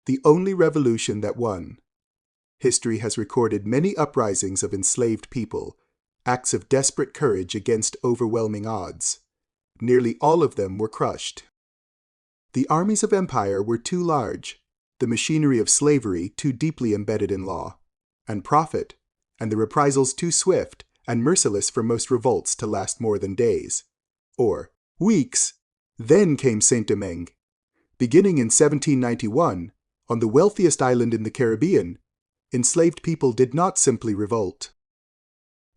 the only revolution that won. History has recorded many uprisings of enslaved people, acts of desperate courage against overwhelming odds. Nearly all of them were crushed. The armies of empire were too large, the machinery of slavery too deeply embedded in law and profit, and the reprisals too swift and merciless for most revolts to last more than days, or weeks. Then came Saint-Domingue. Beginning in 1791, on the wealthiest island in the Caribbean, enslaved people did not simply revolt.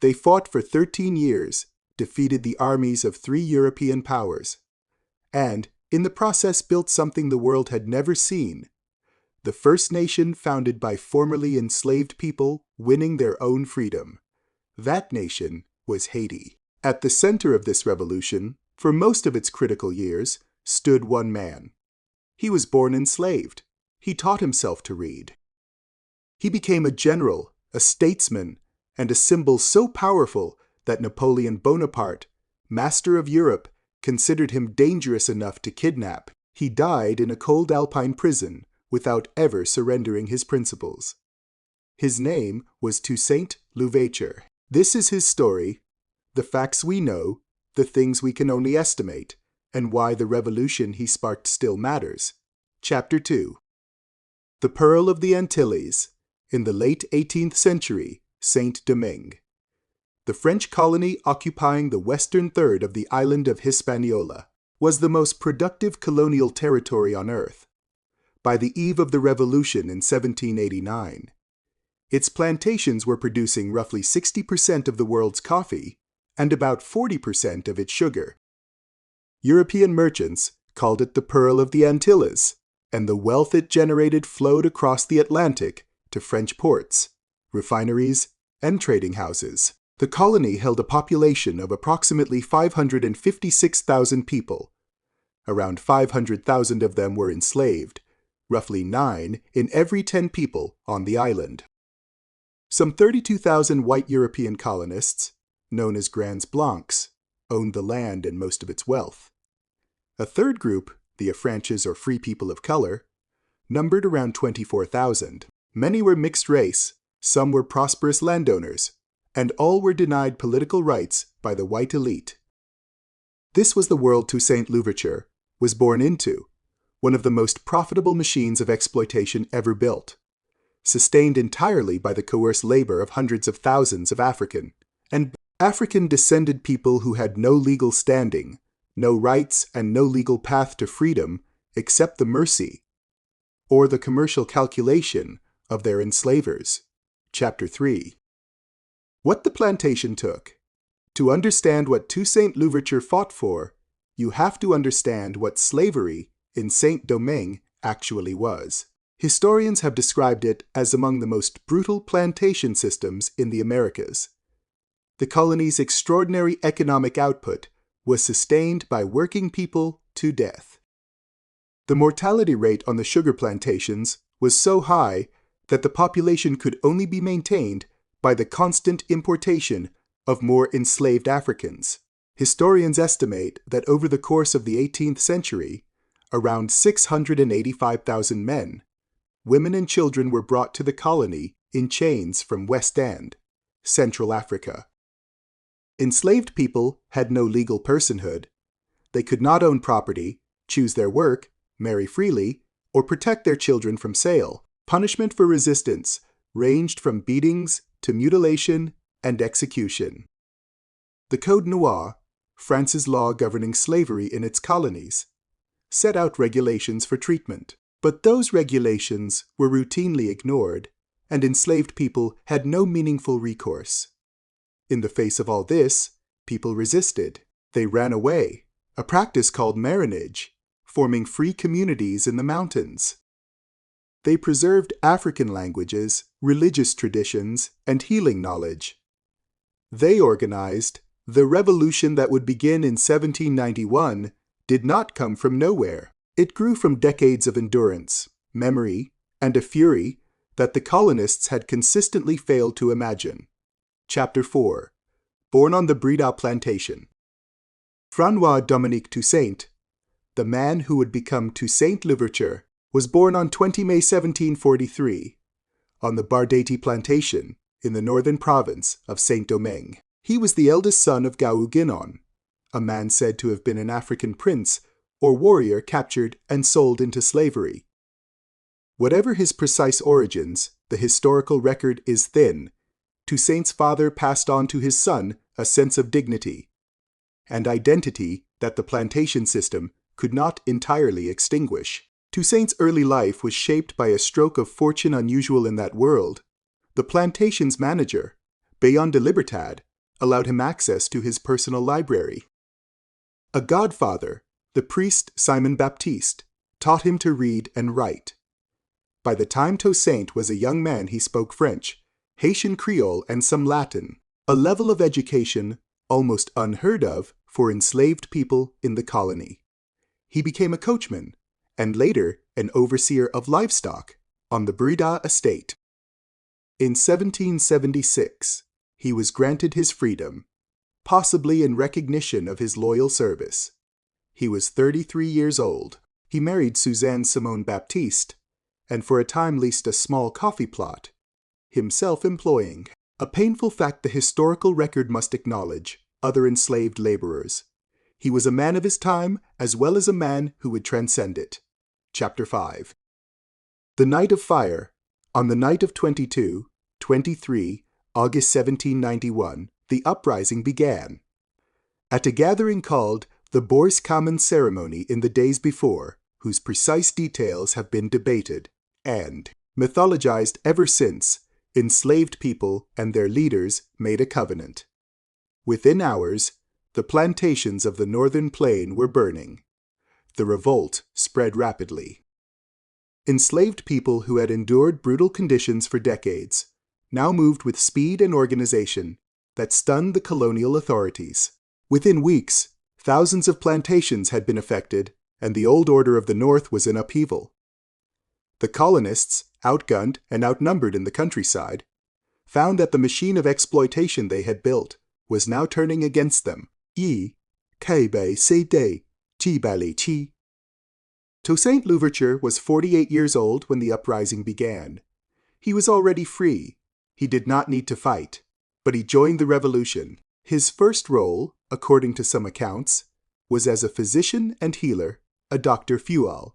They fought for 13 years, defeated the armies of 3 European powers, and, in the process, built something the world had never seen: the first nation founded by formerly enslaved people winning their own freedom. That nation was Haiti. At the center of this revolution, for most of its critical years, stood one man. He was born enslaved. He taught himself to read. He became a general, a statesman, and a symbol so powerful that Napoleon Bonaparte, master of Europe, considered him dangerous enough to kidnap. He died in a cold alpine prison without ever surrendering his principles. His name was Toussaint Louverture. This is his story, the facts we know, the things we can only estimate, and why the revolution he sparked still matters. Chapter 2. The Pearl of the Antilles, in the late 18th century, Saint-Domingue. The French colony occupying the western third of the island of Hispaniola was the most productive colonial territory on earth. By the eve of the revolution in 1789, its plantations were producing roughly 60% of the world's coffee and about 40% of its sugar. European merchants called it the Pearl of the Antilles, and the wealth it generated flowed across the Atlantic to French ports, refineries, and trading houses. The colony held a population of approximately 556,000 people. Around 500,000 of them were enslaved, roughly 9 in every 10 people on the island. Some 32,000 white European colonists, known as Grands Blancs, owned the land and most of its wealth. A third group, the affranchis or free people of color, numbered around 24,000. Many were mixed race, some were prosperous landowners, and all were denied political rights by the white elite. This was the world Toussaint Louverture was born into, one of the most profitable machines of exploitation ever built, sustained entirely by the coerced labor of hundreds of thousands of African and African-descended people who had no legal standing, no rights, and no legal path to freedom except the mercy or the commercial calculation of their enslavers. Chapter 3. What the plantation took. To understand what Toussaint Louverture fought for, you have to understand what slavery in Saint-Domingue actually was. Historians have described it as among the most brutal plantation systems in the Americas. The colony's extraordinary economic output was sustained by working people to death. The mortality rate on the sugar plantations was so high that the population could only be maintained by the constant importation of more enslaved Africans. Historians estimate that over the course of the 18th century, around 685,000 men, women and children were brought to the colony in chains from West End, Central Africa. Enslaved people had no legal personhood. They could not own property, choose their work, marry freely, or protect their children from sale. Punishment for resistance ranged from beatings to mutilation and execution. The Code Noir, France's law governing slavery in its colonies, set out regulations for treatment. But those regulations were routinely ignored, and enslaved people had no meaningful recourse. In the face of all this, people resisted. They ran away, a practice called marriage, forming free communities in the mountains. They preserved African languages, religious traditions, and healing knowledge. They organized. The revolution that would begin in 1791 did not come from nowhere. It grew from decades of endurance, memory, and a fury that the colonists had consistently failed to imagine. Chapter 4. Born on the Bréda plantation. François Dominique Toussaint, the man who would become Toussaint Louverture, was born on 20 May 1743 on the Bréda plantation in the northern province of Saint-Domingue. He was the eldest son of Gauguinon, a man said to have been an African prince or warrior captured and sold into slavery. Whatever his precise origins, the historical record is thin. Toussaint's father passed on to his son a sense of dignity and identity that the plantation system could not entirely extinguish. Toussaint's early life was shaped by a stroke of fortune unusual in that world. The plantation's manager, Bayon de Libertad, allowed him access to his personal library. A godfather, the priest Simon Baptiste, taught him to read and write. By the time Toussaint was a young man, he spoke French, Haitian Creole, and some Latin, a level of education almost unheard of for enslaved people in the colony. He became a coachman, and later an overseer of livestock on the Bréda estate. In 1776, he was granted his freedom, possibly in recognition of his loyal service. He was 33 years old. He married Suzanne Simone Baptiste, and for a time leased a small coffee plot, himself employing, a painful fact the historical record must acknowledge, other enslaved laborers. He was a man of his time as well as a man who would transcend it. Chapter 5. The Night of Fire. On the night of 23 August 1791, the uprising began. At a gathering called the Bourse Common Ceremony in the days before, whose precise details have been debated and mythologized ever since, enslaved people and their leaders made a covenant. Within hours, the plantations of the northern plain were burning. The revolt spread rapidly. Enslaved people who had endured brutal conditions for decades now moved with speed and organization that stunned the colonial authorities. Within weeks, thousands of plantations had been affected, and the old order of the North was in upheaval. The colonists, outgunned and outnumbered in the countryside, found that the machine of exploitation they had built was now turning against them. Toussaint Louverture was 48 years old when the uprising began. He was already free. He did not need to fight, but he joined the revolution. His first role, according to some accounts, was as a physician and healer, a Dr. Fual,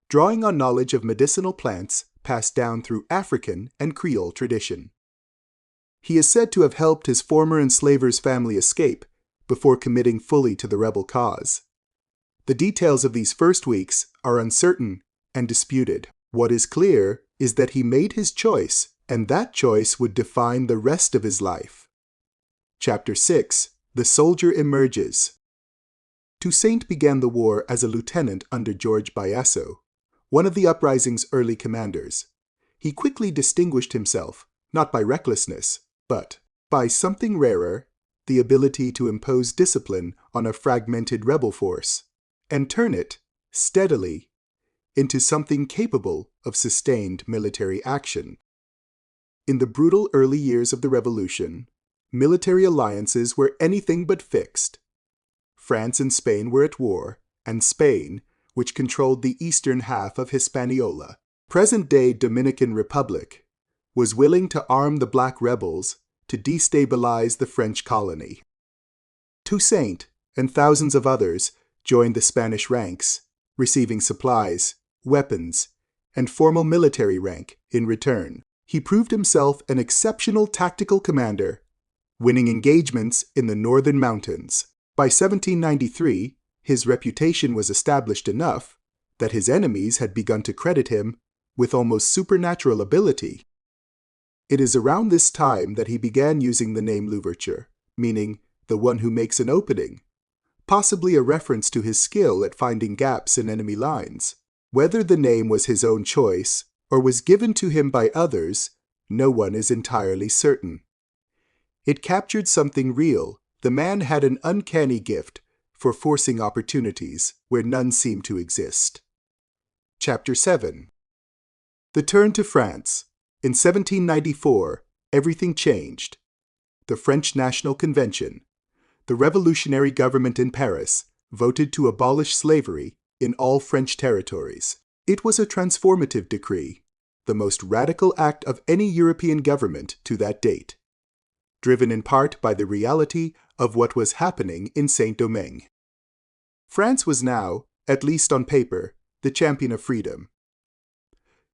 drawing on knowledge of medicinal plants passed down through African and Creole tradition. He is said to have helped his former enslaver's family escape before committing fully to the rebel cause. The details of these first weeks are uncertain and disputed. What is clear is that he made his choice, and that choice would define the rest of his life. Chapter 6. The Soldier Emerges. Toussaint began the war as a lieutenant under George Biasso, one of the uprising's early commanders. He quickly distinguished himself, not by recklessness, but by something rarer, the ability to impose discipline on a fragmented rebel force, and turn it, steadily, into something capable of sustained military action. In the brutal early years of the Revolution, military alliances were anything but fixed. France and Spain were at war, and Spain, which controlled the eastern half of Hispaniola, present-day Dominican Republic, was willing to arm the black rebels to destabilize the French colony. Toussaint and thousands of others joined the Spanish ranks, receiving supplies, weapons, and formal military rank in return. He proved himself an exceptional tactical commander, winning engagements in the northern mountains. By 1793, his reputation was established enough that his enemies had begun to credit him with almost supernatural ability. It is around this time that he began using the name Louverture, meaning the one who makes an opening, possibly a reference to his skill at finding gaps in enemy lines. Whether the name was his own choice or was given to him by others, no one is entirely certain. It captured something real. The man had an uncanny gift for forcing opportunities where none seemed to exist. Chapter 7. The turn to France. In 1794, everything changed. The French National Convention, the revolutionary government in Paris, voted to abolish slavery in all French territories. It was a transformative decree, the most radical act of any European government to that date, driven in part by the reality of what was happening in Saint-Domingue. France was now, at least on paper, the champion of freedom.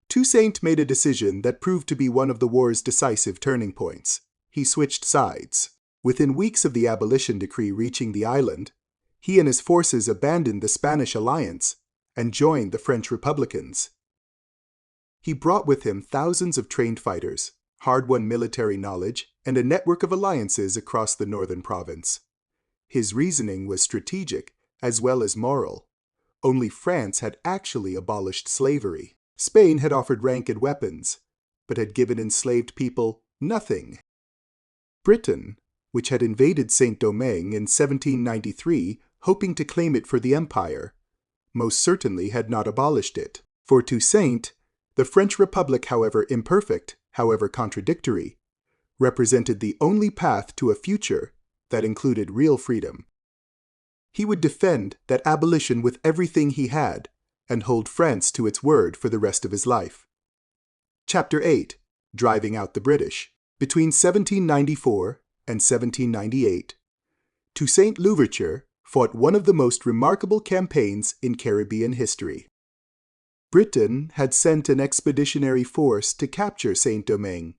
Toussaint made a decision that proved to be one of the war's decisive turning points. He switched sides. Within weeks of the abolition decree reaching the island, he and his forces abandoned the Spanish alliance and joined the French Republicans. He brought with him thousands of trained fighters, hard-won military knowledge, and a network of alliances across the northern province. His reasoning was strategic as well as moral. Only France had actually abolished slavery. Spain had offered rank and weapons, but had given enslaved people nothing. Britain, which had invaded Saint-Domingue in 1793, hoping to claim it for the empire, most certainly had not abolished it. For Toussaint, the French Republic, however imperfect, however contradictory, represented the only path to a future that included real freedom. He would defend that abolition with everything he had and hold France to its word for the rest of his life. Chapter 8. Driving Out the British. Between 1794 and 1798, Toussaint Louverture fought one of the most remarkable campaigns in Caribbean history. Britain had sent an expeditionary force to capture Saint-Domingue,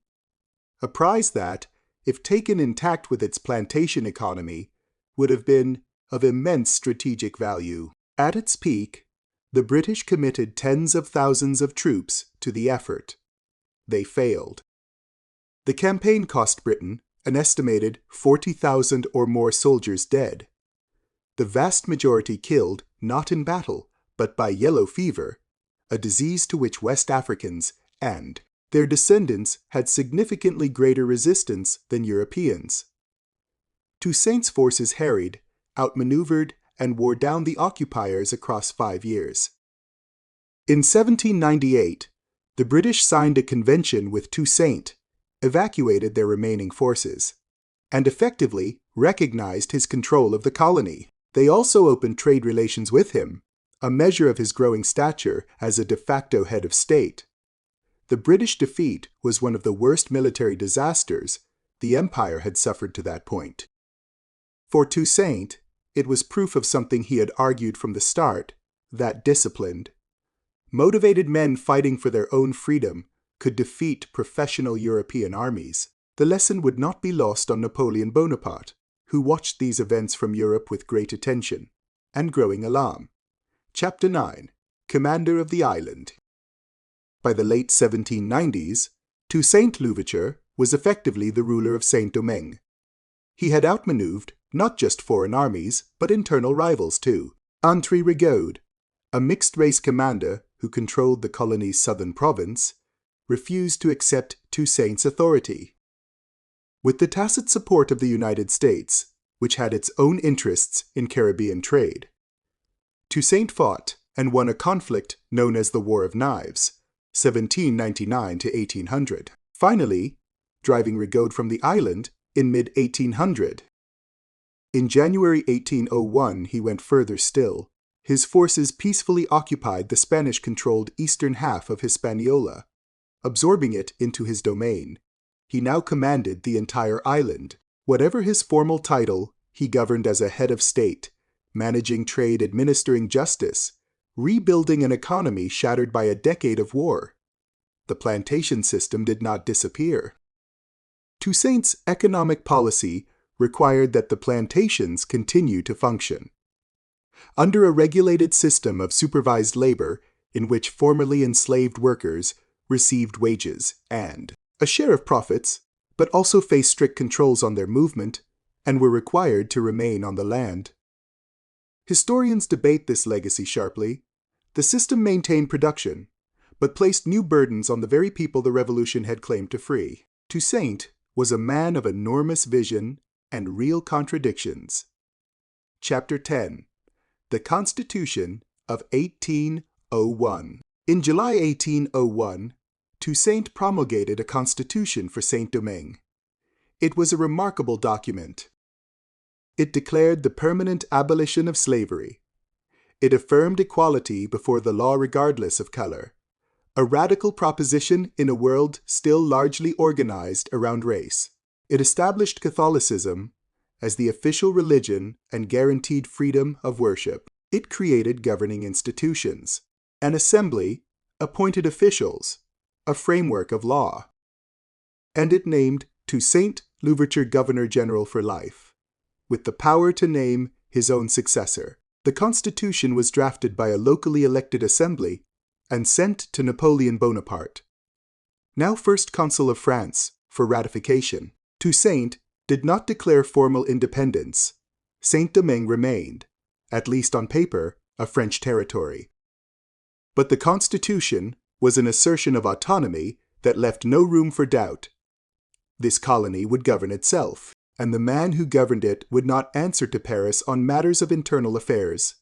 a prize that, if taken intact with its plantation economy, would have been of immense strategic value. At its peak, the British committed tens of thousands of troops to the effort. They failed. The campaign cost Britain an estimated 40,000 or more soldiers dead. The vast majority killed not in battle, but by yellow fever, a disease to which West Africans and their descendants had significantly greater resistance than Europeans. Toussaint's forces harried, outmaneuvered, and wore down the occupiers across 5 years. In 1798, the British signed a convention with Toussaint, evacuated their remaining forces, and effectively recognized his control of the colony. They also opened trade relations with him, a measure of his growing stature as a de facto head of state. The British defeat was one of the worst military disasters the empire had suffered to that point. For Toussaint, it was proof of something he had argued from the start, that disciplined, motivated men fighting for their own freedom could defeat professional European armies. The lesson would not be lost on Napoleon Bonaparte, who watched these events from Europe with great attention and growing alarm. Chapter 9. Commander of the Island. By the late 1790s, Toussaint Louverture was effectively the ruler of Saint-Domingue. He had outmaneuvered not just foreign armies, but internal rivals too. Andre Rigaud, a mixed-race commander who controlled the colony's southern province, refused to accept Toussaint's authority. With the tacit support of the United States, which had its own interests in Caribbean trade, Toussaint fought and won a conflict known as the War of Knives, 1799 to 1800, finally driving Rigaud from the island in mid-1800. In January 1801, he went further still. His forces peacefully occupied the Spanish-controlled eastern half of Hispaniola, absorbing it into his domain. He now commanded the entire island. Whatever his formal title, he governed as a head of state, managing trade, administering justice, rebuilding an economy shattered by a decade of war. The plantation system did not disappear. Toussaint's economic policy required that the plantations continue to function. Under a regulated system of supervised labor in which formerly enslaved workers received wages and a share of profits, but also faced strict controls on their movement and were required to remain on the land. Historians debate this legacy sharply. The system maintained production, but placed new burdens on the very people the revolution had claimed to free. Toussaint was a man of enormous vision and real contradictions. Chapter 10. The Constitution of 1801. In July 1801, Toussaint promulgated a constitution for Saint-Domingue. It was a remarkable document. It declared the permanent abolition of slavery. It affirmed equality before the law regardless of color, a radical proposition in a world still largely organized around race. It established Catholicism as the official religion and guaranteed freedom of worship. It created governing institutions, an assembly, appointed officials, a framework of law. And it named Toussaint Louverture Governor-General for life, with the power to name his own successor. The Constitution was drafted by a locally elected assembly and sent to Napoleon Bonaparte, now First Consul of France, for ratification. Toussaint did not declare formal independence. Saint-Domingue remained, at least on paper, a French territory. But the Constitution was an assertion of autonomy that left no room for doubt. This colony would govern itself, and the man who governed it would not answer to Paris on matters of internal affairs.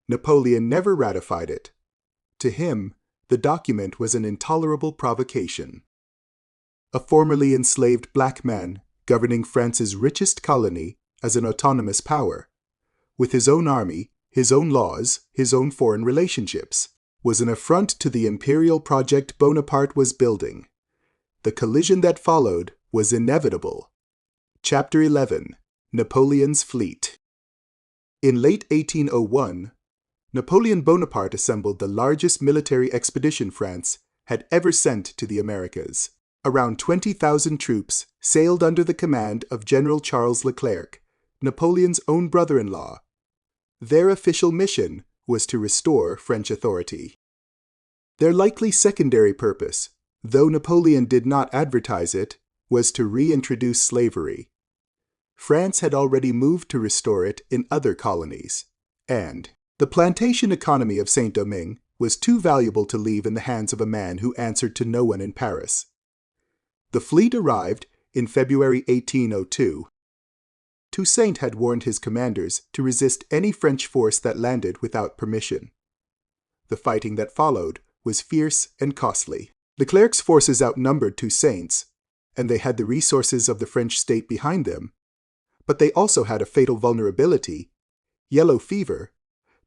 Napoleon never ratified it. To him, the document was an intolerable provocation. A formerly enslaved black man governing France's richest colony as an autonomous power, with his own army, his own laws, his own foreign relationships, was an affront to the imperial project Bonaparte was building. The collision that followed was inevitable. Chapter 11. Napoleon's Fleet. In late 1801, Napoleon Bonaparte assembled the largest military expedition France had ever sent to the Americas. Around 20,000 troops sailed under the command of General Charles Leclerc, Napoleon's own brother-in-law. Their official mission was to restore French authority. Their likely secondary purpose, though Napoleon did not advertise it, was to reintroduce slavery. France had already moved to restore it in other colonies, and the plantation economy of Saint-Domingue was too valuable to leave in the hands of a man who answered to no one in Paris. The fleet arrived in February 1802. Toussaint had warned his commanders to resist any French force that landed without permission. The fighting that followed was fierce and costly. Leclerc's forces outnumbered Toussaint's, and they had the resources of the French state behind them, but they also had a fatal vulnerability: yellow fever.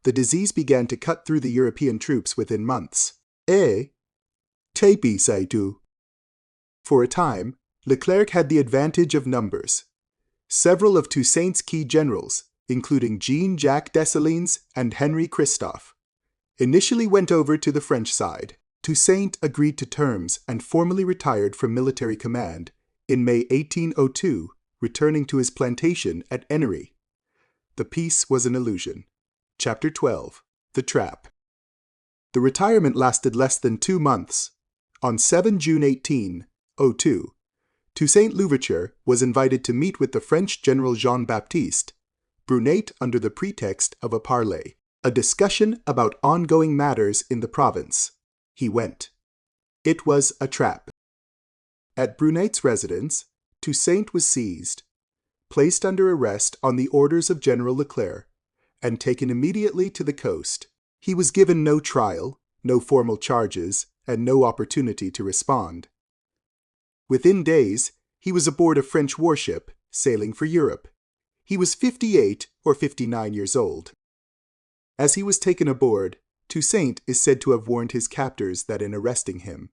The disease began to cut through the European troops within months. Tapis saitu. For a time, Leclerc had the advantage of numbers. Several of Toussaint's key generals, including Jean-Jacques Dessalines and Henri Christophe, initially went over to the French side. Toussaint agreed to terms and formally retired from military command in May 1802, returning to his plantation at Ennery. The peace was an illusion. Chapter 12. The Trap. The retirement lasted less than 2 months. On 7 June 1802, Toussaint Louverture was invited to meet with the French General Jean-Baptiste Brunet under the pretext of a parley, a discussion about ongoing matters in the province. He went. It was a trap. At Brunet's residence, Toussaint was seized, placed under arrest on the orders of General Leclerc, and taken immediately to the coast. He was given no trial, no formal charges, and no opportunity to respond. Within days, he was aboard a French warship sailing for Europe. He was 58 or 59 years old. As he was taken aboard, Toussaint is said to have warned his captors that in arresting him,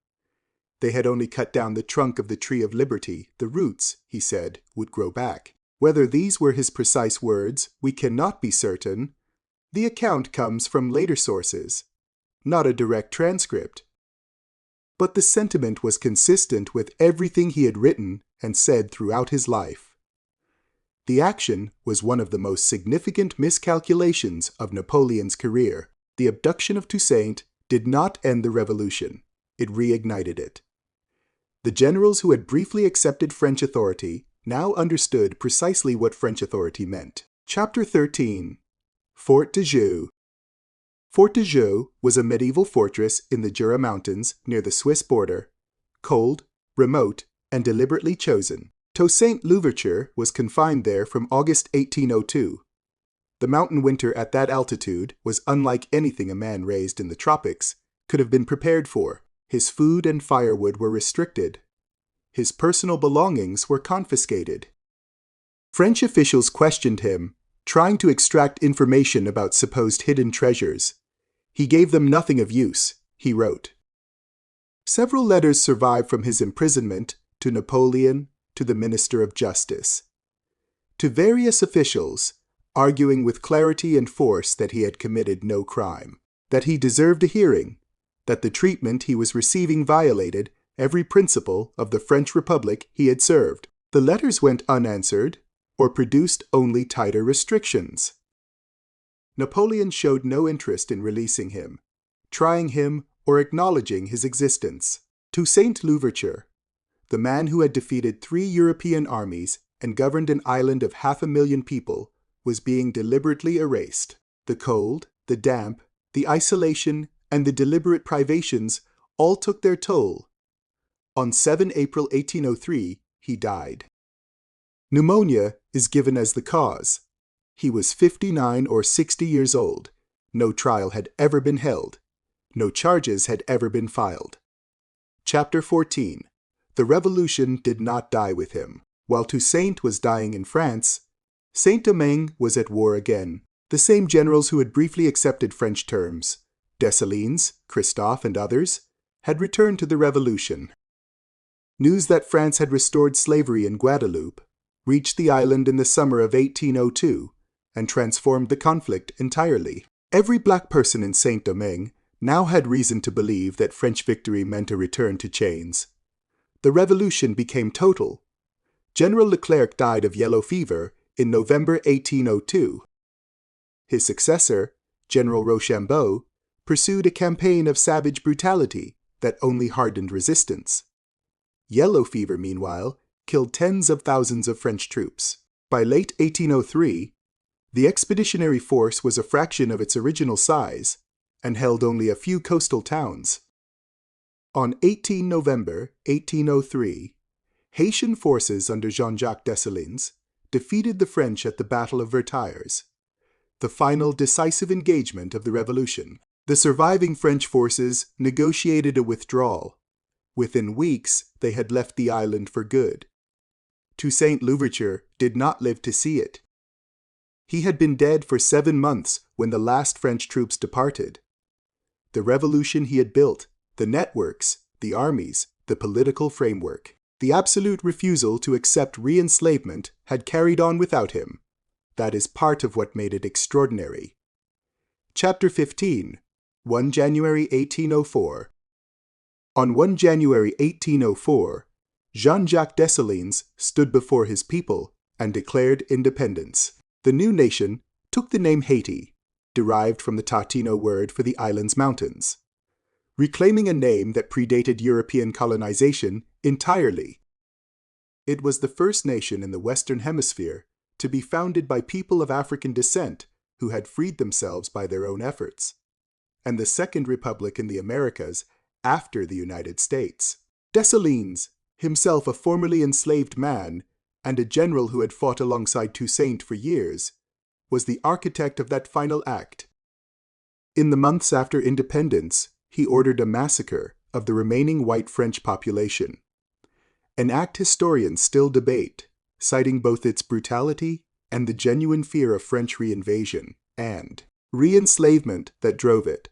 they had only cut down the trunk of the tree of liberty. The roots, he said, would grow back. Whether these were his precise words, we cannot be certain. The account comes from later sources, not a direct transcript. But the sentiment was consistent with everything he had written and said throughout his life. The action was one of the most significant miscalculations of Napoleon's career. The abduction of Toussaint did not end the revolution. It reignited it. The generals who had briefly accepted French authority now understood precisely what French authority meant. Chapter 13. Fort de Joux. Fort de Joux was a medieval fortress in the Jura Mountains near the Swiss border, cold, remote, and deliberately chosen. Toussaint Louverture was confined there from August 1802. The mountain winter at that altitude was unlike anything a man raised in the tropics could have been prepared for. His food and firewood were restricted. His personal belongings were confiscated. French officials questioned him, trying to extract information about supposed hidden treasures. He gave them nothing of use, he wrote. Several letters survive from his imprisonment to Napoleon, to the Minister of Justice. To various officials, arguing with clarity and force that he had committed no crime, that he deserved a hearing, that the treatment he was receiving violated every principle of the French Republic he had served. The letters went unanswered, or produced only tighter restrictions. Napoleon showed no interest in releasing him, trying him, or acknowledging his existence. Toussaint Louverture, the man who had defeated 3 European armies and governed an island of 500,000 people, was being deliberately erased. The cold, the damp, the isolation, and the deliberate privations all took their toll. On 7 April 1803, he died. Pneumonia is given as the cause. He was 59 or 60 years old. No trial had ever been held. No charges had ever been filed. Chapter 14. The Revolution did not die with him. While Toussaint was dying in France, Saint-Domingue was at war again. The same generals who had briefly accepted French terms, Dessalines, Christophe, and others, had returned to the Revolution. News that France had restored slavery in Guadeloupe reached the island in the summer of 1802 and transformed the conflict entirely. Every black person in Saint-Domingue now had reason to believe that French victory meant a return to chains. The revolution became total. General Leclerc died of yellow fever in November 1802. His successor, General Rochambeau, pursued a campaign of savage brutality that only hardened resistance. Yellow fever, meanwhile, killed tens of thousands of French troops. By late 1803, the expeditionary force was a fraction of its original size and held only a few coastal towns. On 18 November 1803, Haitian forces under Jean-Jacques Dessalines defeated the French at the Battle of Versailles, the final decisive engagement of the Revolution. The surviving French forces negotiated a withdrawal. Within weeks, they had left the island for good. Toussaint Louverture did not live to see it. He had been dead for 7 months when the last French troops departed. The revolution he had built, the networks, the armies, the political framework, the absolute refusal to accept re-enslavement had carried on without him. That is part of what made it extraordinary. Chapter 15. 1 January 1804. On 1 January 1804, Jean-Jacques Dessalines stood before his people and declared independence. The new nation took the name Haiti, derived from the Taino word for the island's mountains, reclaiming a name that predated European colonization entirely. It was the first nation in the Western Hemisphere to be founded by people of African descent who had freed themselves by their own efforts, and the second republic in the Americas after the United States. Dessalines, himself a formerly enslaved man and a general who had fought alongside Toussaint for years, was the architect of that final act. In the months after independence, he ordered a massacre of the remaining white French population, an act historians still debate, citing both its brutality and the genuine fear of French reinvasion and re-enslavement that drove it.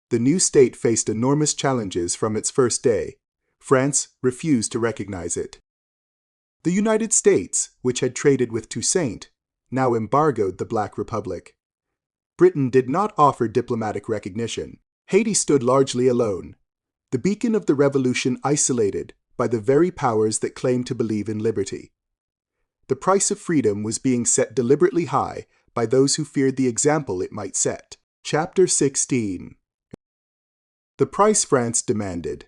The new state faced enormous challenges from its first day. France refused to recognize it. The United States, which had traded with Toussaint, now embargoed the Black Republic. Britain did not offer diplomatic recognition. Haiti stood largely alone, the beacon of the revolution isolated by the very powers that claimed to believe in liberty. The price of freedom was being set deliberately high by those who feared the example it might set. Chapter 16. The price France demanded.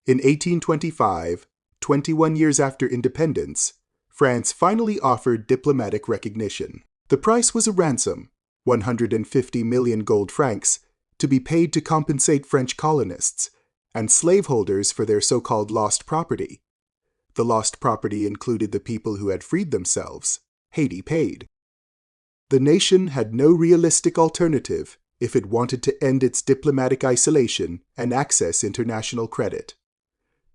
In 1825, 21 years after independence, France finally offered diplomatic recognition. The price was a ransom, 150 million gold francs, to be paid to compensate French colonists and slaveholders for their so-called lost property. The lost property included the people who had freed themselves. Haiti paid. The nation had no realistic alternative if it wanted to end its diplomatic isolation and access international credit.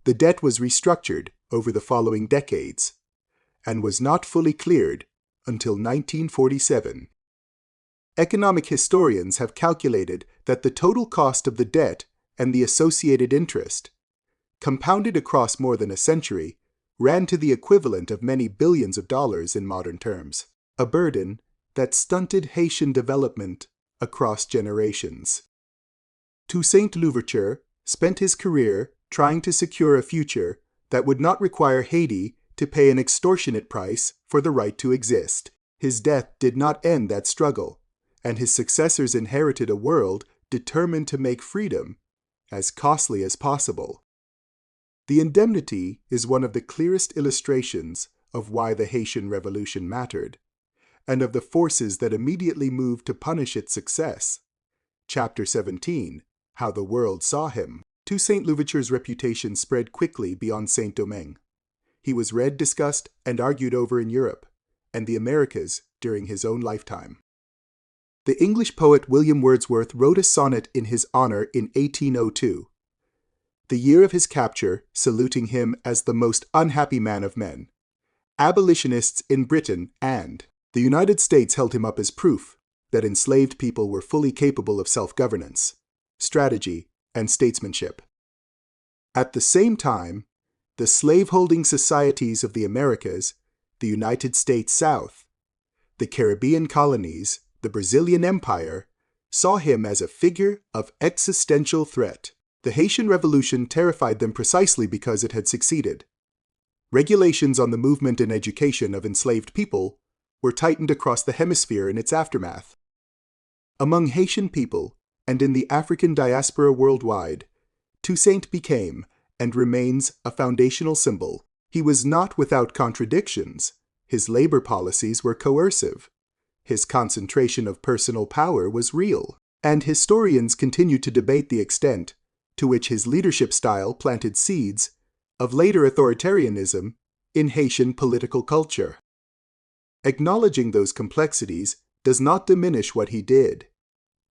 The debt was restructured over the following decades and was not fully cleared until 1947. Economic historians have calculated that the total cost of the debt and the associated interest, compounded across more than a century, ran to the equivalent of many billions of dollars in modern terms, a burden that stunted Haitian development across generations. Toussaint Louverture spent his career trying to secure a future that would not require Haiti to pay an extortionate price for the right to exist. His death did not end that struggle, and his successors inherited a world determined to make freedom as costly as possible. The indemnity is one of the clearest illustrations of why the Haitian Revolution mattered, and of the forces that immediately moved to punish its success. Chapter 17, How the World Saw Him. Toussaint Louverture's reputation spread quickly beyond Saint-Domingue. He was read, discussed, and argued over in Europe and the Americas during his own lifetime. The English poet William Wordsworth wrote a sonnet in his honor in 1802, the year of his capture, saluting him as the most unhappy man of men. Abolitionists in Britain and the United States held him up as proof that enslaved people were fully capable of self-governance, strategy, and statesmanship. At the same time, the slaveholding societies of the Americas, the United States South, the Caribbean colonies, the Brazilian Empire, saw him as a figure of existential threat. The Haitian Revolution terrified them precisely because it had succeeded. Regulations on the movement and education of enslaved people were tightened across the hemisphere in its aftermath. Among Haitian people, and in the African diaspora worldwide, Toussaint became and remains a foundational symbol. He was not without contradictions. His labor policies were coercive. His concentration of personal power was real, and historians continue to debate the extent to which his leadership style planted seeds of later authoritarianism in Haitian political culture. Acknowledging those complexities does not diminish what he did.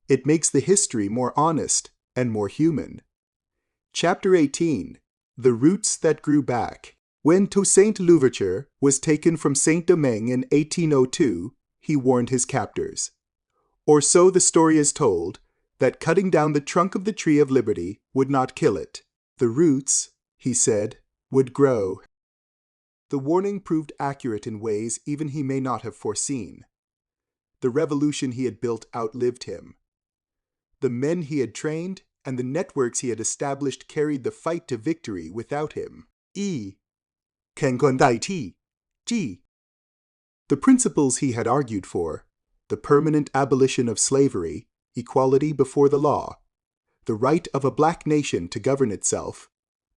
It makes the history more honest and more human. Chapter 18, The Roots That Grew Back. When Toussaint Louverture was taken from Saint-Domingue in 1802, he warned his captors. Or so the story is told, that cutting down the trunk of the tree of liberty would not kill it. The roots, he said, would grow. The warning proved accurate in ways even he may not have foreseen. The revolution he had built outlived him. The men he had trained and the networks he had established carried the fight to victory without him. The principles he had argued for, the permanent abolition of slavery, equality before the law, the right of a black nation to govern itself,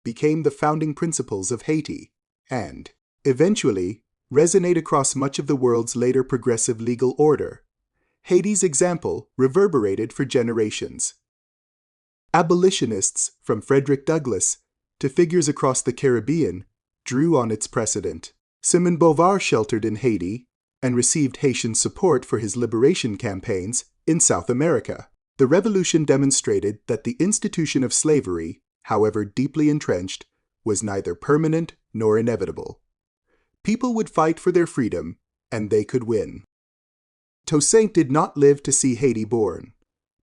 became the founding principles of Haiti, and, eventually, resonate across much of the world's later progressive legal order. Haiti's example reverberated for generations. Abolitionists, from Frederick Douglass to figures across the Caribbean, drew on its precedent. Simon Bolivar sheltered in Haiti and received Haitian support for his liberation campaigns in South America. The revolution demonstrated that the institution of slavery, however deeply entrenched, was neither permanent nor inevitable. People would fight for their freedom, and they could win. Toussaint did not live to see Haiti born,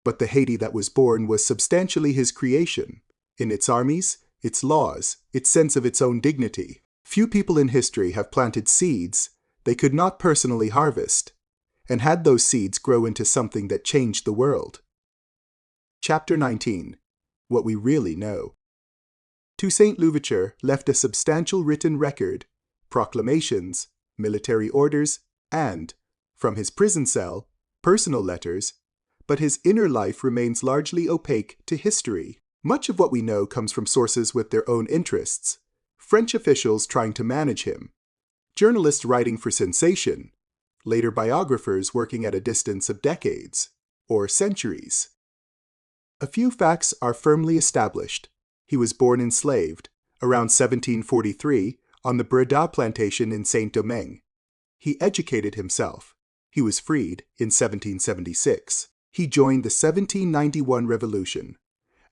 but the Haiti that was born was substantially his creation, in its armies, its laws, its sense of its own dignity. Few people in history have planted seeds they could not personally harvest, and had those seeds grow into something that changed the world. Chapter 19, What We Really Know. Toussaint Louverture left a substantial written record, proclamations, military orders, and, from his prison cell, personal letters, but his inner life remains largely opaque to history. Much of what we know comes from sources with their own interests, French officials trying to manage him, journalists writing for sensation, later biographers working at a distance of decades or centuries. A few facts are firmly established. He was born enslaved, around 1743, on the Bréda plantation in Saint-Domingue. He educated himself. He was freed in 1776. He joined the 1791 revolution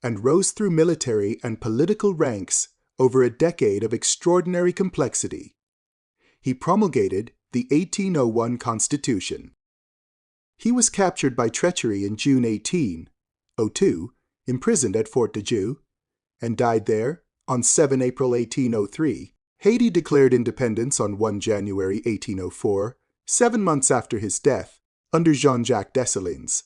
and rose through military and political ranks over a decade of extraordinary complexity. He promulgated the the 1801 Constitution. He was captured by treachery in June 1802, imprisoned at Fort de Joux, and died there on 7 April 1803. Haiti declared independence on 1 January 1804, 7 months after his death, under Jean-Jacques Dessalines.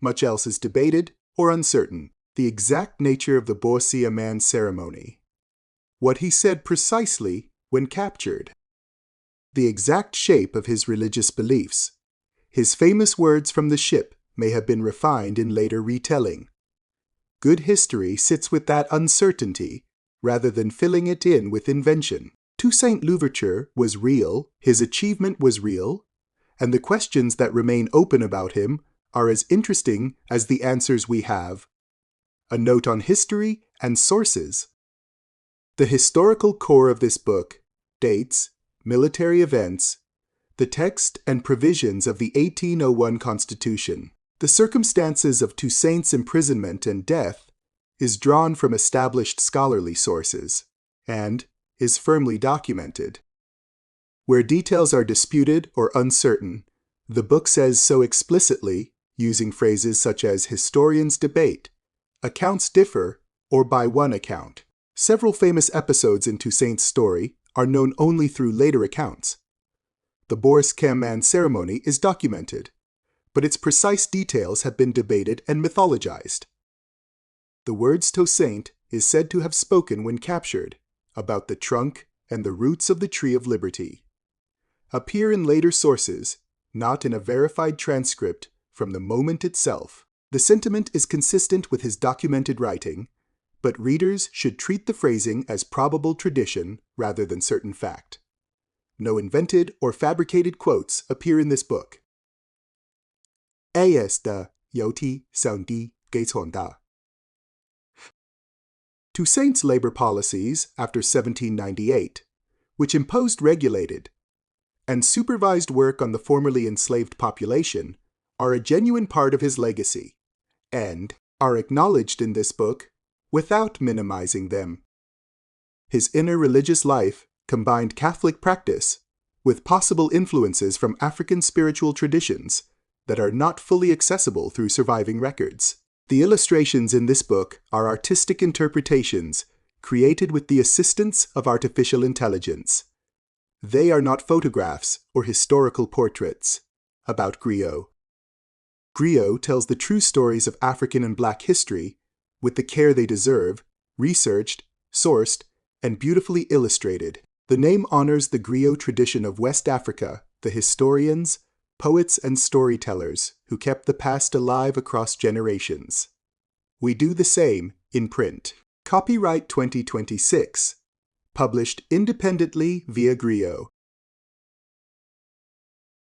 Much else is debated or uncertain. The exact nature of the Boursier man's ceremony. What he said precisely when captured. The exact shape of his religious beliefs. His famous words from the ship may have been refined in later retelling. Good history sits with that uncertainty rather than filling it in with invention. Toussaint Louverture was real, his achievement was real, and the questions that remain open about him are as interesting as the answers we have. A note on history and sources. The historical core of this book, dates, military events, the text and provisions of the 1801 Constitution. The circumstances of Toussaint's imprisonment and death is drawn from established scholarly sources and is firmly documented. Where details are disputed or uncertain, the book says so explicitly, using phrases such as historians debate, accounts differ, or by one account. Several famous episodes in Toussaint's story are known only through later accounts. The Boursier man's ceremony is documented, but its precise details have been debated and mythologized. The words Toussaint is said to have spoken when captured about the trunk and the roots of the tree of liberty appear in later sources, not in a verified transcript from the moment itself. The sentiment is consistent with his documented writing, but readers should treat the phrasing as probable tradition rather than certain fact. No invented or fabricated quotes appear in this book. AS 的邮体上帝给传达. Toussaint's labor policies after 1798, which imposed regulated and supervised work on the formerly enslaved population, are a genuine part of his legacy, and are acknowledged in this book without minimizing them. His inner religious life combined Catholic practice with possible influences from African spiritual traditions that are not fully accessible through surviving records. The illustrations in this book are artistic interpretations created with the assistance of artificial intelligence. They are not photographs or historical portraits. About Griot. Griot tells the true stories of African and Black history with the care they deserve, researched, sourced, and beautifully illustrated. The name honors the griot tradition of West Africa, the historians, poets, and storytellers who kept the past alive across generations. We do the same in print. Copyright 2026. Published independently via Griot.